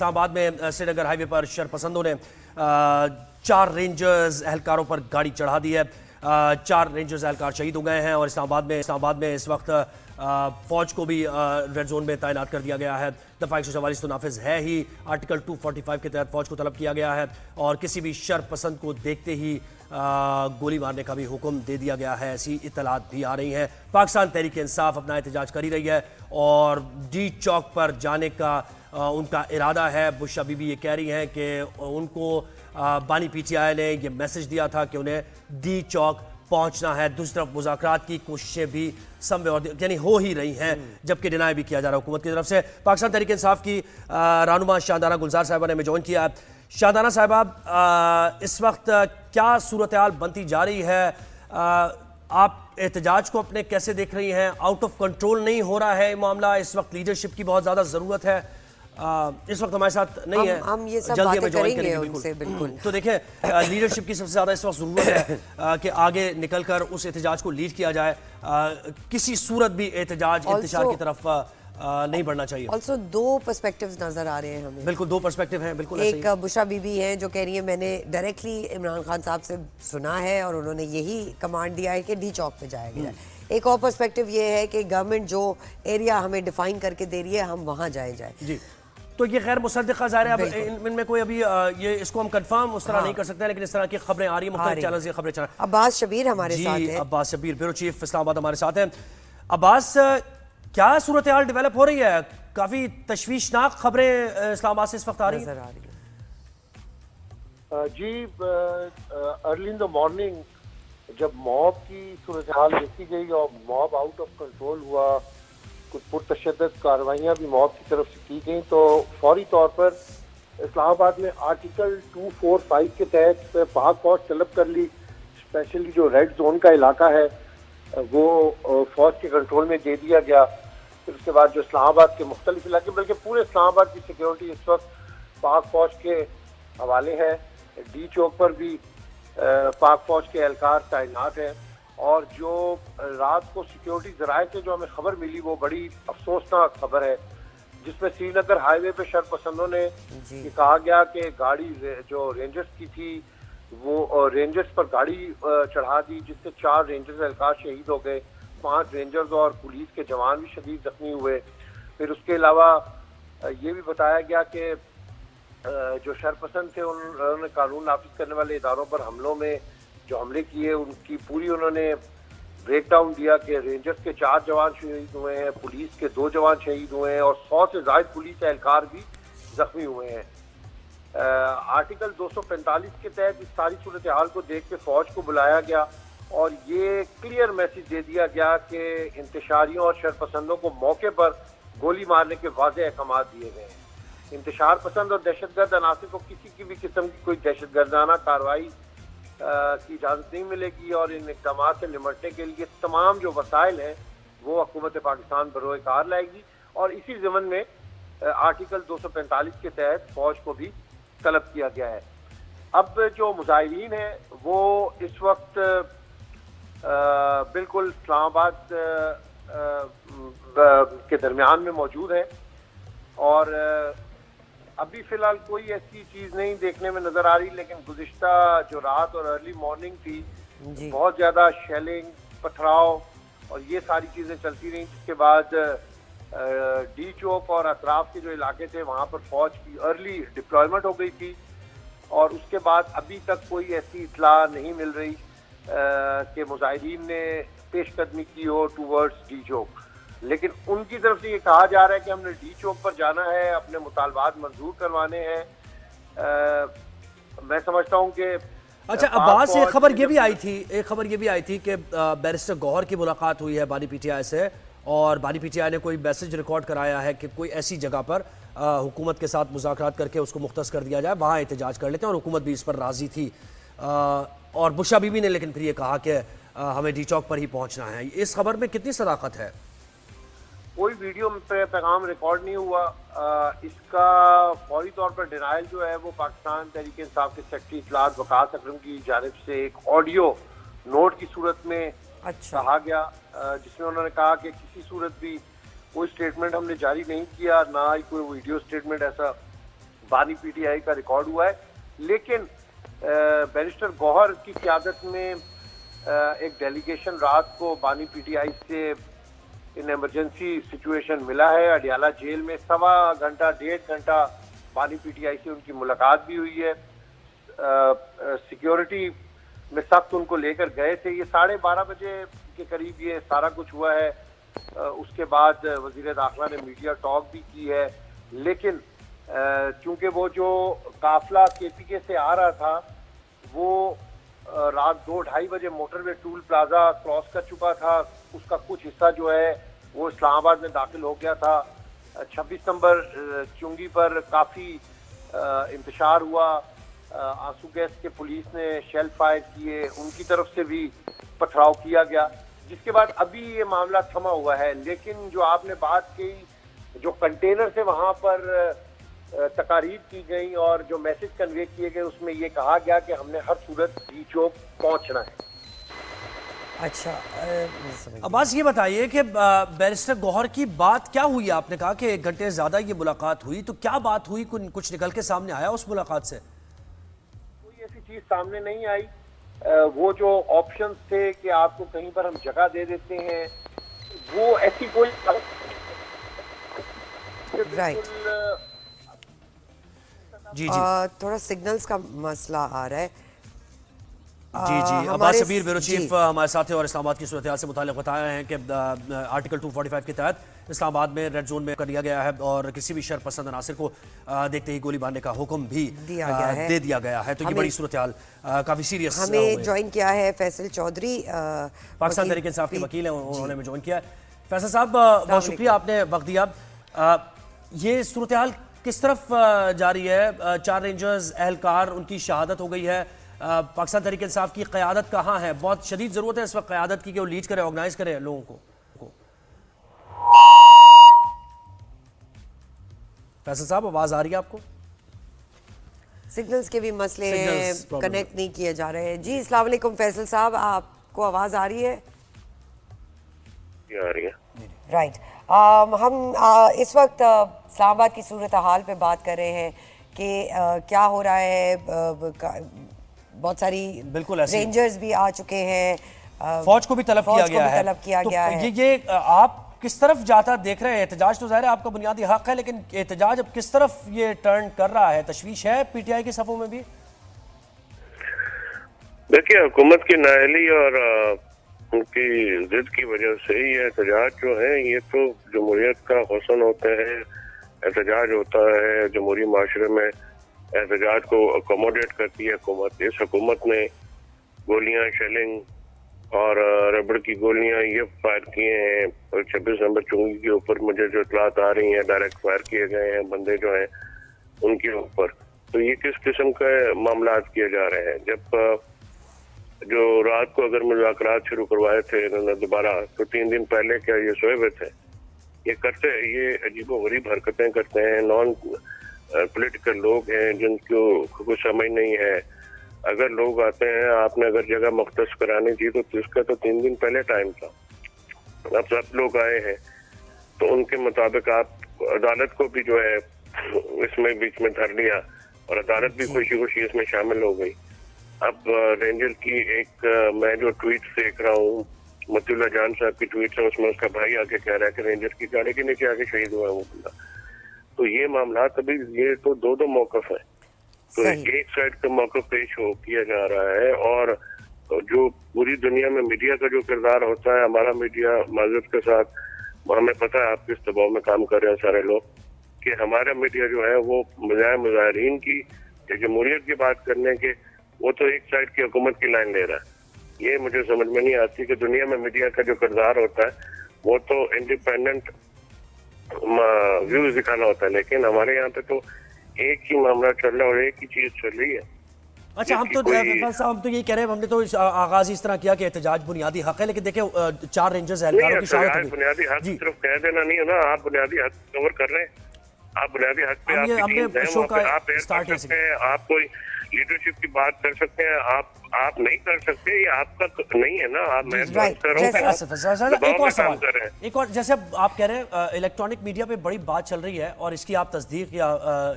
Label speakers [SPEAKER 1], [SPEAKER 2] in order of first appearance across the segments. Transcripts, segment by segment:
[SPEAKER 1] اسلام آباد میں سری نگر ہائی وے پر شرپسندوں نے 4 رینجرز اہلکاروں پر گاڑی چڑھا دی ہے. 4 رینجرز اہلکار شہید ہو گئے ہیں اور اسلام آباد میں اس وقت فوج کو بھی ریڈ زون میں تعینات کر دیا گیا ہے. دفعہ 144 تو نافذ ہے ہی. آرٹیکل 245 کے تحت فوج کو طلب کیا گیا ہے اور کسی بھی شرپسند کو دیکھتے ہی گولی مارنے کا بھی حکم دے دیا گیا ہے. ایسی اطلاعات بھی آ رہی ہیں. پاکستان تحریک انصاف اپنا احتجاج کر ہی رہی ہے اور ڈی چوک پر جانے کا ان کا ارادہ ہے. بشرا بی بی یہ کہہ رہی ہیں کہ ان کو بانی پی ٹی آئی نے یہ میسج دیا تھا کہ انہیں ڈی چوک پہنچنا ہے. دوسری طرف مذاکرات کی کوششیں بھی یعنی ہو ہی رہی ہیں جبکہ ڈینائی بھی کیا جا رہا ہے حکومت کی طرف سے. پاکستان تحریک انصاف کی رہنما شاہدانہ گلزار صاحبہ نے ہمیں جوائن کیا. شاہدانہ صاحبہ اس وقت کیا صورتحال بنتی جا رہی ہے؟ آپ احتجاج کو اپنے کیسے دیکھ رہی ہیں؟ آؤٹ آف کنٹرول نہیں ہو رہا ہے معاملہ؟ اس وقت لیڈرشپ کی بہت زیادہ ضرورت ہے. اس وقت ہمارے ساتھ نہیں ہے,
[SPEAKER 2] ہم یہ سب
[SPEAKER 1] جلدی
[SPEAKER 2] باتیں
[SPEAKER 1] ہمیں جوائن
[SPEAKER 2] کریں گے
[SPEAKER 1] کریں
[SPEAKER 2] ان سے. بالکل.
[SPEAKER 1] تو دیکھیں لیڈرشپ کی سب سے زیادہ اس وقت ضرورت ہے کہ آگے نکل کر اس احتجاج کو لیڈ کیا جائے. کسی صورت بھی احتجاج انتشار کی طرف نہیں بڑھنا چاہیے.
[SPEAKER 2] آلسو 2 پرسپیکٹیوز نظر آ رہے ہیں ہمیں.
[SPEAKER 1] بالکل 2 پرسپیکٹیو ہیں. بالکل
[SPEAKER 2] ایک بشرا بی بی ہیں جو کہہ رہی ہیں میں نے ڈائریکٹلی عمران خان صاحب سے سنا ہے اور انہوں نے یہی کمانڈ دیا ہے کہ ڈی چوک پہ جایا گیا. ایک اور پرسپیکٹیو یہ ہے کہ گورنمنٹ جو ایریا ہمیں ڈیفائن کر کے دے رہی ہے ہم وہاں جائے.
[SPEAKER 1] جی تو یہ غیر مصدقہ ظاہر ہے. اب ان میں کوئی ابھی یہ اس کو ہم کنفرم اس طرح نہیں کر سکتے لیکن اس طرح کی خبریں آ رہی ہیں مختلف چینلز یہ خبریں چل رہی ہیں.
[SPEAKER 2] عباس شبیر ہمارے ساتھ ہیں.
[SPEAKER 1] عباس شبیر بیورو چیف اسلام آباد ہمارے ساتھ ہیں. عباس کیا صورتحال ڈیولپ ہو رہی ہے؟ کافی تشویشناک خبریں اسلام آباد سے اس وقت آ رہی ہیں.
[SPEAKER 3] جی ارلی ان دا مارننگ جب موب کی صورتحال دیکھی گئی اور موب آؤٹ آف کنٹرول ہوا, کچھ پرتشدد کارروائیاں بھی موب کی طرف سے کی گئیں تو فوری طور پر اسلام آباد میں آرٹیکل 245 کے تحت پاک فوج طلب کر لی. اسپیشلی جو ریڈ زون کا علاقہ ہے وہ فوج کے کنٹرول میں دے دیا گیا. پھر اس کے بعد جو اسلام آباد کے مختلف علاقے بلکہ پورے اسلام آباد کی سیکیورٹی اس وقت پاک فوج کے حوالے ہے. ڈی چوک پر بھی پاک فوج کے اہلکار تعینات ہیں اور جو رات کو سیکیورٹی ذرائع سے جو ہمیں خبر ملی وہ بڑی افسوسناک خبر ہے جس میں سری نگر ہائی وے پہ شرپسندوں نے یہ کہا گیا کہ گاڑی جو رینجرز کی تھی وہ رینجرز پر گاڑی چڑھا دی جس سے 4 رینجرز اہلکار شہید ہو گئے. 5 رینجرز اور پولیس کے جوان بھی شدید زخمی ہوئے. پھر اس کے علاوہ یہ بھی بتایا گیا کہ جو شرپسند تھے انہوں نے قانون نافذ کرنے والے اداروں پر حملوں میں جو حملے کیے ان کی پوری انہوں نے بریک ڈاؤن دیا کہ رینجرز کے 4 جوان شہید ہوئے ہیں, پولیس کے 2 جوان شہید ہوئے ہیں اور 100 سے زائد پولیس اہلکار بھی زخمی ہوئے ہیں. آرٹیکل 245 کے تحت اس ساری صورتحال کو دیکھ کے فوج کو بلایا گیا اور یہ کلیئر میسج دے دیا گیا کہ انتشاریوں اور شرپسندوں کو موقع پر گولی مارنے کے واضح احکامات دیے گئے ہیں. انتشار پسند اور دہشت گرد عناصر کو کسی کی بھی قسم کی کوئی دہشت گردانہ کارروائی کی اجازت نہیں ملے گی اور ان اقدامات سے نمٹنے کے لیے تمام جو وسائل ہیں وہ حکومت پاکستان بروئے کار لائے گی. اور اسی ضمن میں آرٹیکل 245 کے تحت فوج کو بھی طلب کیا گیا ہے. اب جو مظاہرین ہیں وہ اس وقت بالکل اسلام آباد کے درمیان میں موجود ہیں اور ابھی فی الحال کوئی ایسی چیز نہیں دیکھنے میں نظر آ رہی لیکن گزشتہ جو رات اور ارلی مارننگ تھی بہت زیادہ شیلنگ, پتھراؤ اور یہ ساری چیزیں چلتی رہیں جس کے بعد ڈی چوک اور اطراف کے جو علاقے تھے وہاں پر فوج کی ارلی ڈپلائمنٹ ہو گئی تھی اور اس کے بعد ابھی تک کوئی ایسی اطلاع نہیں مل رہی کہ مظاہرین نے پیش قدمی کی ہو ٹوورڈز ڈی چوک. لیکن ان کی طرف سے یہ کہا جا رہا ہے کہ ہم نے ڈی چوک پر جانا ہے, اپنے مطالبات منظور کروانے ہیں. میں سمجھتا ہوں کہ
[SPEAKER 1] اچھا عباس ایک خبر یہ بھی آئی تھی کہ بیرسٹر گوہر کی ملاقات ہوئی ہے بانی پی ٹی آئی سے اور بانی پی ٹی آئی نے کوئی میسج ریکارڈ کرایا ہے کہ کوئی ایسی جگہ پر حکومت کے ساتھ مذاکرات کر کے اس کو مختص کر دیا جائے, وہاں احتجاج کر لیتے ہیں اور حکومت بھی اس پر راضی تھی. اور بشرا بی بی نے لیکن پھر یہ کہا کہ ہمیں ڈی چوک پر ہی پہنچنا ہے. اس خبر میں کتنی صداقت ہے؟
[SPEAKER 3] کوئی ویڈیو پہ پیغام ریکارڈ نہیں ہوا. اس کا فوری طور پر ڈینائل جو ہے وہ پاکستان تحریک انصاف کے سیکرٹری اطلاعات وقاص اکرم کی جانب سے ایک آڈیو نوٹ کی صورت میں کہا گیا جس میں انہوں نے کہا کہ کسی صورت بھی کوئی سٹیٹمنٹ ہم نے جاری نہیں کیا, نہ ہی کوئی ویڈیو سٹیٹمنٹ ایسا बानी पीटीआई का रिकॉर्ड हुआ है। लेकिन बैरिस्टर गौहर की क़यादत में एक डेलीगेशन रात को बानी पीटीआई से इन इमरजेंसी सिचुएशन मिला है। अडियाला जेल में 1.25 घंटा 1.5 घंटा बानी पीटीआई से उनकी मुलाकात भी हुई है। सिक्योरिटी में सख्त उनको लेकर गए थे। ये 12:30 बजे के करीब ये सारा कुछ हुआ है। उसके बाद वज़ीर दाखिला ने मीडिया टॉक भी की है, लेकिन चूंकि वो जो काफिला केपीके से आ रहा था वो रात 2-2:30 बजे मोटरवे टूल प्लाजा क्रॉस कर चुका था। उसका कुछ हिस्सा जो है वो इस्लामाबाद में दाखिल हो गया था। 26 नंबर चुंगी पर काफ़ी इंतशार हुआ। आंसू गैस के पुलिस ने शेल फायर किए, उनकी तरफ से भी पथराव किया गया, जिसके बाद अभी ये मामला थमा हुआ है। लेकिन जो आपने बात की, जो कंटेनर से वहाँ पर तकारीर की गई और जो मैसेज कन्वे किए गए, उसमें ये कहा गया कि हमने हर सूरत डी चौक पहुँचना है।
[SPEAKER 2] अच्छा,
[SPEAKER 1] अब्बास ये बताइए कि बैरिस्टर गौहर की बात क्या हुई? आपने कहा कि 1 घंटे ज़्यादा ये मुलाकात हुई, तो क्या बात हुई? कुछ निकल के सामने आया उस मुलाकात से?
[SPEAKER 3] कोई ऐसी चीज़ सामने नहीं आई। वो जो ऑप्शंस थे कि आपको कहीं पर हम जगह दे देते हैं, वो ऐसी कोई
[SPEAKER 2] राइट।
[SPEAKER 1] जी
[SPEAKER 2] थोड़ा सिग्नल्स का मसला आ रहा है।
[SPEAKER 1] जी अब्बास सबीर ब्यूरो चीफ हमारे साथ हैं और इस्लामाबाद की सूरत हाल से मुताल्लिक़ बताया है कि आर्टिकल 245 के तहत इस्लामाबाद में रेड जोन में कर दिया गया है और किसी भी शरपसंद अनासिर को देखते ही गोली मारने का हुक्म भी दे दिया गया है। तो ये बड़ी सूरत हाल काफ़ी सीरियस।
[SPEAKER 2] हमें ज्वाइन किया है फैसल चौधरी,
[SPEAKER 1] पाकिस्तान तहरीक इंसाफ के वकील हैं, उन्होंने हमें ज्वाइन किया है। फैसल साहब बहुत शुक्रिया, आपने वक्त दिया। ये सूरत हाल किस तरफ जा रही है? 4 रेंजर्स एहलकार, उनकी शहादत हो गई है। पाकिस्तान तहरीक इंसाफ की क़यादत कहाँ है? बहुत शदीद ज़रूरत है इस वक्त क़यादत की कि वो लीड करे, ऑर्गेनाइज करे लोगों को। फैसल साहब आवाज़ आ रही है आपको?
[SPEAKER 2] सिग्नल्स के भी मसले हैं, कनेक्ट नहीं किए जा रहे हैं। जी अस्सलाम वालेकुम फैसल साहब, आपको आवाज़ आ रही है?
[SPEAKER 4] आ रही है।
[SPEAKER 2] राइट। हम इस वक्त इस्लामाबाद की सूरत हाल पे बात कर रहे हैं कि क्या हो रहा है। बहुत सारी
[SPEAKER 1] बिल्कुल
[SPEAKER 2] रेंजर्स भी आ चुके हैं,
[SPEAKER 1] फौज को भी तलब किया गया है। ये आप किस तरफ जाता देख रहे हैं? एहतजाज तो ज़ाहिर है आपका बुनियादी हक है, लेकिन एहतजाज अब किस तरफ ये टर्न कर रहा है? तशवीश है पीटीआई के सफ़ों में भी?
[SPEAKER 4] देखिए, हुकूमत की नाअहली और उनकी जिद की वजह से ये एहतजाज जो है, ये तो जमहूरियत का हुस्न होता है। एहतजाज होता है जमहूरी माशरे में, एहतजाज को अकोमोडेट करती है हुकूमत। इस हुकूमत ने गोलियां, शेलिंग और रबड़ की गोलियां ये फायर किए हैं। और 26 नंबर चुंगी के ऊपर मुझे जो इतलात आ रही हैं, डायरेक्ट फायर किए गए हैं बंदे जो हैं उनके ऊपर। तो ये किस किस्म के मामला किए जा रहे हैं? जब जो रात को अगर मुज़ाकरात शुरू करवाए थे इन्होंने दोबारा, तो 3 दिन पहले क्या ये सोए हुए थे? ये अजीबो गरीब हरकतें करते हैं। नॉन पॉलिटिकल लोग हैं जिनको कुछ समझ नहीं है। अगर लोग आते हैं, आपने अगर जगह मुख्तस करानी थी तो इसका तो 3 दिन पहले टाइम था। अब सब लोग आए हैं तो उनके मुताबिक आप अदालत को भी जो है इसमें बीच में धर लिया और अदालत भी खुशी खुशी इसमें शामिल हो गई। अब रेंजर की एक मैं जो ट्वीट देख रहा हूँ, मतीउल्लाह जान साहब की ट्वीट है, उसमें उसका भाई आके कह रहा है कि रेंजर की गाड़ी के नीचे आके शहीद हुआ है वो बंदा। तो ये मामला अभी ये तो दो मौकफ है। तो एक साइड का मौकफ पेश किया जा रहा है और जो पूरी दुनिया में मीडिया का जो किरदार होता है, हमारा मीडिया माजूद के साथ, हमें पता है आप किस दबाव में काम कर रहे हैं सारे लोग, कि हमारा मीडिया जो है वो मुजाहिरीन की जमहूरियत की बात करने के, वो तो एक साइड की हुकूमत की लाइन ले रहा है। ये मुझे समझ में नहीं आती कि दुनिया में मीडिया का जो किरदार होता है वो तो इंडिपेंडेंट व्यूज दिखाना होता है, लेकिन हमारे यहाँ पे तो एक ही मामला चल रहा है और एक ही चीज चल रही है।
[SPEAKER 1] अच्छा, हम तो यही कह रहे हैं, हमने तो आगाज इस तरह किया कि एहतजाज बुनियादी हक है, लेकिन देखिए 4 रेंजर्स एहलकारों की शहादत हो गई।
[SPEAKER 4] बुनियादी हक सिर्फ कह देना नहीं है ना, आप बुनियादी हक कवर कर रहे हैं। आप बुनियादी हक पे आप कोई लीडरशिप की बात कर सकते हैं, आप नहीं कर सकते, ये आपका नहीं है ना, आप मैं बात
[SPEAKER 2] right.
[SPEAKER 4] कर रहा हूँ,
[SPEAKER 1] एक और
[SPEAKER 4] काम कर रहे
[SPEAKER 1] सवाल,
[SPEAKER 4] हैं।
[SPEAKER 1] एक और, जैसे आप कह रहे हैं इलेक्ट्रॉनिक मीडिया पे बड़ी बात चल रही है और इसकी आप तस्दीक या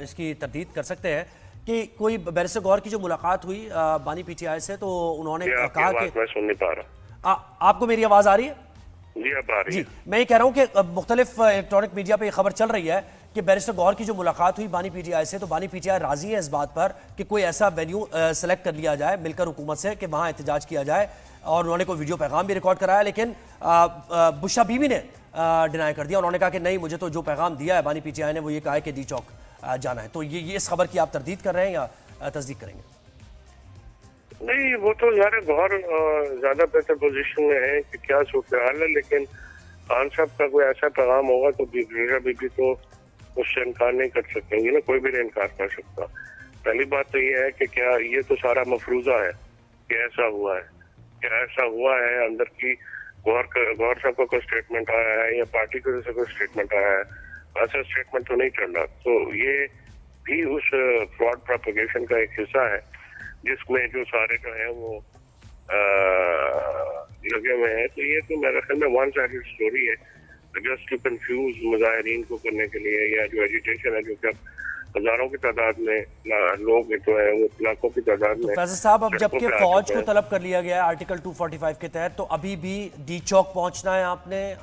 [SPEAKER 1] इसकी तरदीद कर सकते हैं कि कोई बैरिस्टर गौहर की जो मुलाकात हुई बानी पीटीआई से, तो उन्होंने कहा कि
[SPEAKER 4] मैं सुन नहीं पा रहा।
[SPEAKER 1] आपको मेरी आवाज आ रही है?
[SPEAKER 4] जी अब आ रही है।
[SPEAKER 1] मैं ये कह रहा हूँ कि मुख्तलिफ इलेक्ट्रॉनिक मीडिया पे ये खबर चल रही है कि बैरिस्टर गौहर की जो मुलाकात हुई बानी पीटीआई से, तो बानी पीटीआई राजी है इस बात पर कि कोई ऐसा वेन्यू सेलेक्ट कर लिया जाए मिलकर हुकूमत से कि वहाँ एहतजाज किया जाए, और उन्होंने कोई वीडियो पैगाम भी रिकॉर्ड कराया, लेकिन बुशरा बीबी ने डिनाई कर दिया। उन्होंने कहा कि नहीं, मुझे तो जो पैगाम दिया है बानी पीटीआई ने वो ये कहा है कि डी चौक जाना है। तो ये इस खबर की आप तरदीद कर रहे हैं या तस्दीक करेंगे?
[SPEAKER 4] नहीं, वो तो यार गौर ज्यादा बेहतर पोजीशन में है कि क्या सूरत हाल है, लेकिन खान साहब का कोई ऐसा पैगाम होगा तो बुशरा बीबी तो उससे इनकार नहीं कर सकेंगे ना, कोई भी नहीं इनकार कर सकता। पहली बात तो ये है कि क्या ये तो सारा मफरूजा है कि ऐसा हुआ है, क्या ऐसा हुआ है, अंदर की गौर साहब का कोई स्टेटमेंट आया है या पार्टी की तरफ से कोई स्टेटमेंट आया है, ऐसा स्टेटमेंट तो नहीं चल रहा। तो ये भी उस फ्रॉड प्रोपेगेशन का एक हिस्सा है जिसमें जो सारे जो है वो लगे हुए हैं। तो ये तो मेरे ख्याल में वन साइडेड स्टोरी है, जस्ट टू कंफ्यूज मुजाहिरीन को करने के लिए, या जो एजिटेशन है जो कि अब हजारों की तादाद में लोग जो है वो लाखों की तादाद में।
[SPEAKER 1] फैसल साहब, अब जबकि फौज को तलब कर लिया गया है आर्टिकल 245 के तहत, तो अभी भी डी चौक पहुंचना है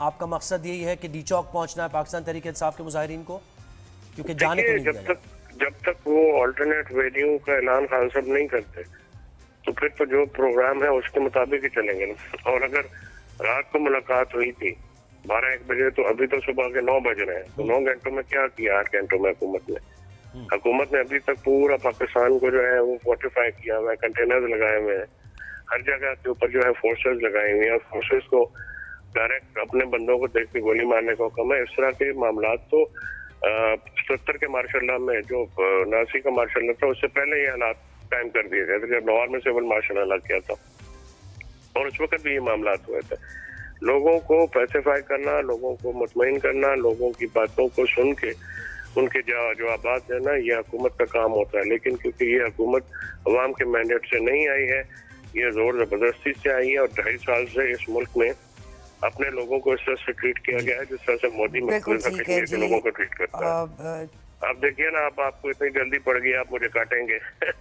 [SPEAKER 1] आपका मकसद यही है कि डी चौक पहुंचना है पाकिस्तान तहरीक इंसाफ के मुजाहिरीन को, क्योंकि जाने को नहीं
[SPEAKER 4] जब तक वो अल्टरनेट वेन्यू का ऐलान खान साहब नहीं करते तो फिर तो जो प्रोग्राम है उसके मुताबिक ही चलेंगे ना। और अगर रात को मुलाकात हुई थी 12-1 बजे, तो अभी तो सुबह के 9 बज रहे हैं, तो 9 घंटों में क्या किया 8 घंटों में हुकूमत ने अभी तक पूरा पाकिस्तान को जो है वो फोर्टिफाई किया हुआ है, कंटेनर्स लगाए हुए हैं, हर जगह के ऊपर जो है फोर्सेस लगाई हुई हैं, और फोर्सेस को डायरेक्ट अपने बंदों को देख के गोली मारने का हुक्म है। इस तरह के मामला तो 77 के मार्शल लॉ में जो 89 का मार्शल लॉ था उससे पहले ये हालात कायम कर दिए गए थे जब लाहौर में सिविल मार्शल लॉ किया था, और उस वक्त भी ये मामला हुए थे। लोगों को पैसिफाई करना, लोगों को मुतमईन करना, लोगों की बातों को सुन के उनके जवाबात देना, ये हुकूमत का काम होता है। लेकिन क्योंकि ये हुकूमत अवाम के मैंडेट से नहीं आई है, ये जोर जबरदस्ती से आई है, और 2.5 साल से इस मुल्क में अपने लोगों को इस तरह से ट्रीट किया गया है जिस तरह से मोदी कश्मीर के लोगों को ट्रीट करता है। आप देखिए ना, आपको इतनी जल्दी पड़ गई, आप मुझे काटेंगे।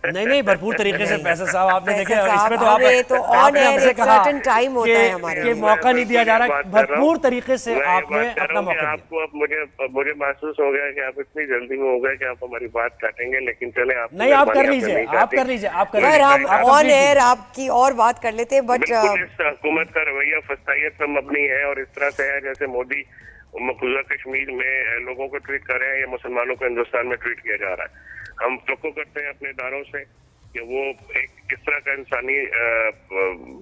[SPEAKER 1] नहीं, भरपूर तरीके से फैसल साहब आपने देखे, इसमें तो
[SPEAKER 2] आपने हमसे कहा टाइम होता है हमारे
[SPEAKER 1] कि मौका नहीं दिया जा रहा, भरपूर तरीके से आपने अपना मौका दिया।
[SPEAKER 4] आपको अब मुझे महसूस हो गया कि आप इतनी जल्दी में हो गए कि आप हमारी बात काटेंगे, लेकिन चले आप
[SPEAKER 1] नहीं, आप कर लीजिए, आप कर लीजिए।
[SPEAKER 2] हम ऑन एयर आपकी और बात कर लेते हैं, बट
[SPEAKER 4] हुकूमत का रवैया फस्तायत मबनी है, और इस तरह से है जैसे मोदी मकबूजा कश्मीर में लोगों को ट्रीट कर रहे हैं या मुसलमानों को हिंदुस्तान में ट्रीट किया जा रहा है। हम तवक्को करते हैं अपने इदारों से कि वो एक किस तरह का इंसानी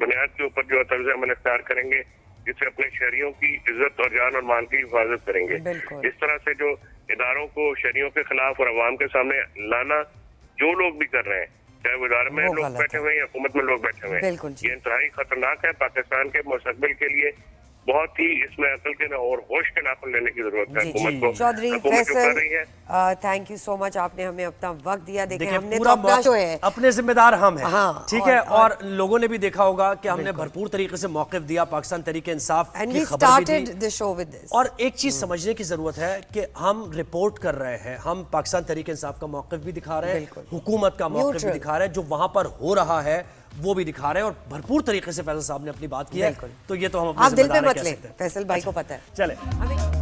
[SPEAKER 4] बुनियाद के ऊपर जो तर्ज अमल इख्तियार करेंगे जिससे अपने शहरियों की इज्जत और जान और माल की हिफाजत करेंगे। इस तरह से जो इदारों को शहरियों के खिलाफ और अवाम के सामने लाना जो लोग भी कर रहे हैं, चाहे वो इदारे में लोग बैठे हुए हैं या हुकूमत में लोग बैठे हुए हैं, ये इंतहाई खतरनाक है। पाकिस्तान के मुस्तकबिल के लिए बहुत ही इसमें अकल के और होश के नाखून लेने की जरूरत है हुकूमत को।
[SPEAKER 2] Chaudhry Faisal, thank you so much, आपने हमें अपना वक्त दिया। देखें हमने तो अपना शो है,
[SPEAKER 1] अपने जिम्मेदार हम हैं,
[SPEAKER 2] हाँ,
[SPEAKER 1] ठीक है, और लोगों ने भी देखा होगा कि हमने भरपूर तरीके से मौक़िफ़ दिया, पाकिस्तान तहरीक इंसाफ की खबर भी दी। और एक चीज समझने की जरूरत है कि हम रिपोर्ट कर रहे हैं, हम पाकिस्तान तहरीक इंसाफ का मौक़िफ़ भी दिखा रहे हैं, हुकूमत का मौक़िफ़ भी दिखा रहे हैं, जो वहां पर हो रहा है वो भी दिखा रहे हैं, और भरपूर तरीके से फैसल साहब ने अपनी बात की है। तो ये तो हम अपने
[SPEAKER 2] आप दिल पे मत लें, फैसल भाई को पता है।
[SPEAKER 1] चले।